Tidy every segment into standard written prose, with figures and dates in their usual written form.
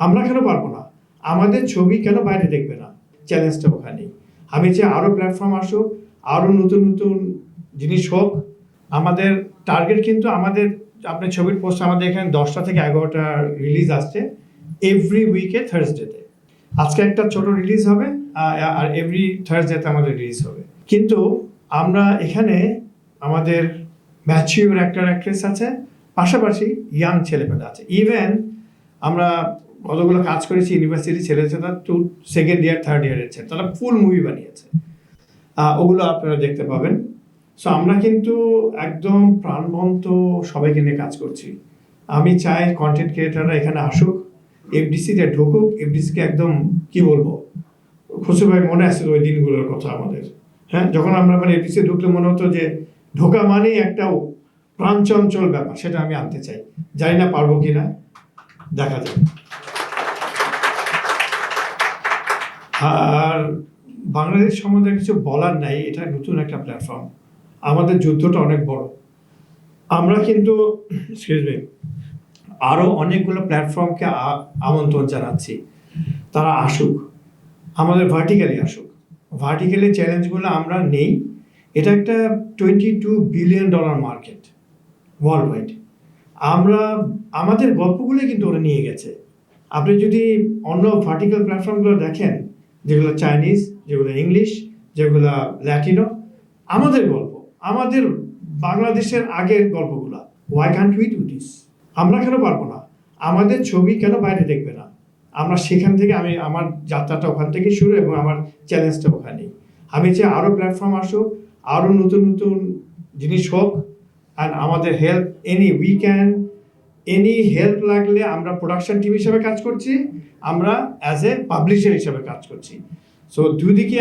আমরা কেন পারবো না? আমাদের ছবি কেন বাইরে দেখবে না? চ্যালেঞ্জটা ওখানেই। আমি চাই আরও প্ল্যাটফর্ম আসুক, আরও নতুন নতুন জিনিস হোক। আমাদের টার্গেট কিন্তু আমাদের আপনার ছবির পোস্ট আমাদের এখানে 10টা থেকে 11টা রিলিজ আসছে এভরি উইকে থার্সডেতে। আজকে একটা ছোট রিলিজ হবে আর এভরি থার্সডেতে আমাদের রিলিজ হবে। কিন্তু আমরা এখানে আমাদের ম্যাচিউর অ্যাক্টর অ্যাক্ট্রেস আছে, পাশাপাশি ইয়াং ছেলেপেলে আছে। ইভেন আমরা কতগুলো কাজ করেছি ইউনিভার্সিটি ছেলে তারা সেকেন্ড ইয়ার থার্ড ইয়ারের ছেলে, তারা ফুল মুভি বানিয়েছে, ওগুলো আপনারা দেখতে পাবেন। সো আমরা কিন্তু একদম প্রাণবন্ত সবাইকে নিয়ে কাজ করছি। আমি চাই কন্টেন্ট ক্রিয়েটাররা এখানে আসুক, এফডিসিতে ঢুকুক। এফডিসিকে একদম কি বলবো, খুশি ভাই মনে আছে ওই দিনগুলোর কথা আমাদের, হ্যাঁ, যখন আমরা মানে এফডিসি ঢুকলে মনে হতো যে ঢোকা মানেই একটা প্রাণচঞ্চল ব্যাপার, সেটা আমি আনতে চাই। জানি না পারবো কিনা, দেখা যাবে। আর বাংলাদেশ সম্বন্ধে কিছু বলার নাই, এটা নতুন একটা প্ল্যাটফর্ম। আমাদের যুদ্ধটা অনেক বড়। আমরা কিন্তু আরও অনেকগুলো প্ল্যাটফর্মকে আমন্ত্রণ জানাচ্ছি, তারা আসুক, আমাদের ভার্টিক্যালি আসুক। ভার্টিক্যালি চ্যালেঞ্জগুলো আমরা নেই। এটা একটা $22 বিলিয়ন মার্কেট ওয়ার্ল্ড ওয়াইড। আমরা আমাদের গল্পগুলোই কিন্তু ওরা নিয়ে গেছে। আপনি যদি অন্য ভার্টিক্যাল প্ল্যাটফর্মগুলো দেখেন, যেগুলো চাইনিজ, যেগুলো ইংলিশ, যেগুলো ল্যাটিনো, আমাদের গল্প, আমাদের বাংলাদেশের আগের গল্পগুলো, why can't we do this? আমরা কেন পারবো না? আমাদের ছবি কেন বাইরে দেখবে না? আমরা সেখান থেকে, আমার যাত্রাটা ওখান থেকে শুরু এবং আমার চ্যালেঞ্জটা ওখানেই। আমি চাই আরও প্ল্যাটফর্ম আসুক, আরও নতুন নতুন জিনিস হোক। অ্যান্ড আমাদের হেল্প, এনি হেল্প লাগলে আমরা প্রোডাকশন টিম হিসাবে কাজ করছি, আমরা অ্যাজ এ পাবলিশার হিসাবে কাজ করছি। সো দুদিকে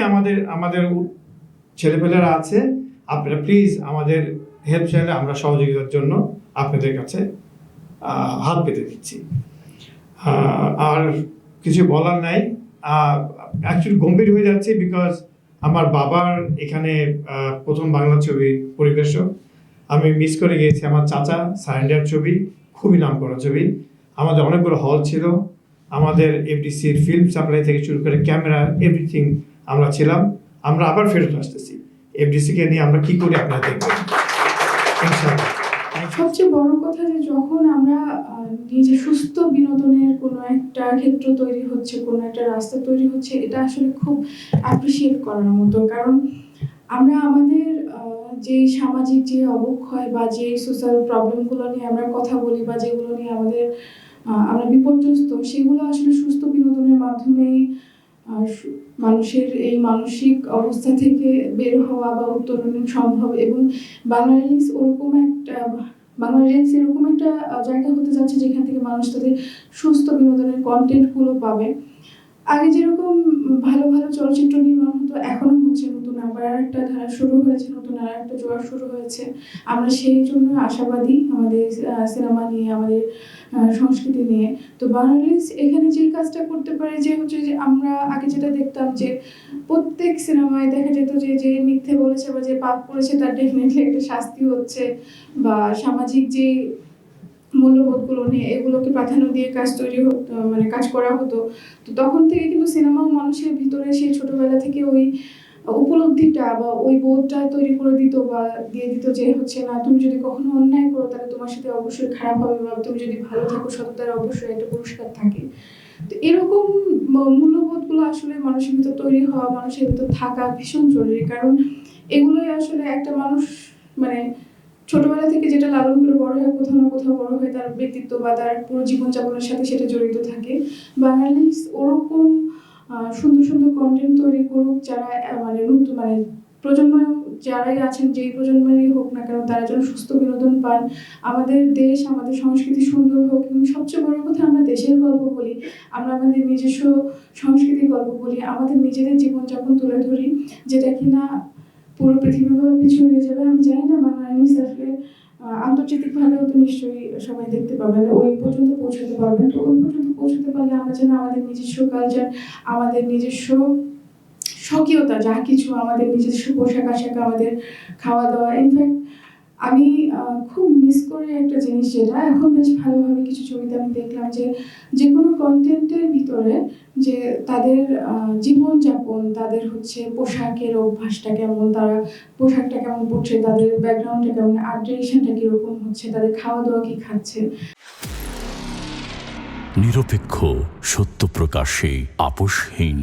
আমাদের ছেলেপেলেরা আছে। আপনারা প্লিজ আমাদের হেল্প চাইলে আমরা সহযোগিতার জন্য আপনাদের কাছে হাত পেতে দিচ্ছি। আর কিছু বলার নাই। অ্যাকচুয়ালি গম্ভীর হয়ে যাচ্ছে বিকজ আমার বাবার এখানে প্রথম বাংলা ছবির পরিবেশক। আমি মিস করে গিয়েছি আমার চাচা সারেন্ডার ছবি, খুবই নাম করা ছবি। আমাদের অনেকগুলো হল ছিল, আমাদের এফডিসির ফিল্ম সাপ্লাই থেকে শুরু করে ক্যামেরা, এভরিথিং আমরা ছিলাম। আমরা আবার ফেরত আসতেছি। এফডিসিকে নিয়ে আমরা কি করি আপনারা দেখবেন। সবচেয়ে বড় কথা যে যখন আমরা নিজে সুস্থ বিনোদনের কোনো একটা ক্ষেত্র তৈরি হচ্ছে, কোনো একটা রাস্তা তৈরি হচ্ছে, এটা আসলে খুব অ্যাপ্রিসিয়েট করার মতো। কারণ আমরা আমাদের যে সামাজিক যে অবক্ষয় বা যে সোশ্যাল প্রবলেমগুলো নিয়ে আমরা কথা বলি বা যেগুলো নিয়ে আমরা বিপর্যস্ত, সেগুলো আসলে সুস্থ বিনোদনের মাধ্যমেই মানুষের এই মানসিক অবস্থা থেকে বের হওয়া বা উত্তরণ সম্ভব। এবং বাংলাদেশ এরকম একটা জায়গা হতে যাচ্ছে যেখান থেকে মানুষ তাদের সুস্থ বিনোদনের কন্টেন্টগুলো পাবে। আগে যেরকম ভালো ভালো চলচ্চিত্র নির্মাণ হতো, এখনো হচ্ছে, নতুন আবার একটা ধারা শুরু হয়েছে, নতুন আর একটা জোয়ার শুরু হয়েছে। আমরা সেই জন্য আশাবাদী আমাদের সিনেমা নিয়ে, আমাদের সংস্কৃতি নিয়ে। তো বাংলাদেশ এখানে যেই কাজটা করতে পারে যে হচ্ছে যে আমরা আগে যেটা দেখতাম যে প্রত্যেক সিনেমায় দেখা যেত যে মিথ্যে বলেছে বা যে পাপ করেছে তার ডেফিনেটলি একটা শাস্তি হচ্ছে, বা সামাজিক যে মূল্যবোধগুলো নিয়ে এগুলোকে প্রাধান্য দিয়ে কাজ করা হতো। তো তখন থেকে কিন্তু সিনেমাও মানুষের ভিতরে সেই ছোটবেলা থেকে ওই উপলব্ধিটা বা ওই বোধটা তৈরি করে দিত বা দিয়ে দিত যে হচ্ছে না, তুমি যদি কখনো অন্যায় করো তাহলে তোমার সাথে অবশ্যই খারাপ হবে, বা তুমি যদি ভালো থাকো সততার অবশ্যই একটা পুরস্কার থাকে। তো এরকম মূল্যবোধগুলো আসলে মানুষের ভিতর তৈরি হওয়া, মানুষের ভিতর থাকা ভীষণ জরুরি। কারণ এগুলোই আসলে একটা মানুষ ছোটবেলা থেকে যেটা লালন করে বড় হয়, কোথাও না কোথাও বড় হয়ে তার ব্যক্তিত্ব বা তার পুরো জীবনযাপনের সাথে সেটা জড়িত থাকে। বাংলাদেশ ওরকম সুন্দর সুন্দর কন্টেন্ট তৈরি করুক, যারা প্রজন্ম যারাই আছেন, যেই প্রজন্মেরই হোক না কেন, তারা যেন সুস্থ বিনোদন পান, আমাদের দেশ, আমাদের সংস্কৃতি সুন্দর হোক। এবং সবচেয়ে বড় কথা, আমরা দেশের গল্প বলি, আমরা আমাদের নিজস্ব সংস্কৃতির গল্প বলি, আমাদের নিজেদের জীবনযাপন তুলে ধরি, যেটা কিনা পুরো পৃথিবীভাবে ছড়িয়ে যাবে। আমি জানি না বাংলাদেশ আসলে আন্তর্জাতিকভাবেও তো নিশ্চয়ই সবাই দেখতে পাবেন, ওই পর্যন্ত পৌঁছাতে পারবেন। তো ওই পর্যন্ত পৌঁছাতে পারলে আমরা যেন আমাদের নিজস্ব কালচার, আমাদের নিজস্ব স্বকীয়তা, যা কিছু আমাদের নিজস্ব পোশাক আশাক, আমাদের খাওয়া দাওয়া, ইনফ্যাক্ট আমি খুব মিস করি একটা জিনিস, যেটা এখন বেশ ভালোভাবে কিছু ছবিতে আমি দেখলাম যে যে কোনো কন্টেন্টের ভিতরে যে তাদের জীবনযাপন, তাদের হচ্ছে পোশাকের অভ্যাসটা কেমন, তারা পোশাকটা কেমন পরছে, তাদের ব্যাকগ্রাউন্ডটা কেমন, আর্ট ডিরেকশনটা কীরকম হচ্ছে, তাদের খাওয়া দাওয়া কী খাচ্ছে। নিরপেক্ষ, সত্য প্রকাশে আপোষহীন।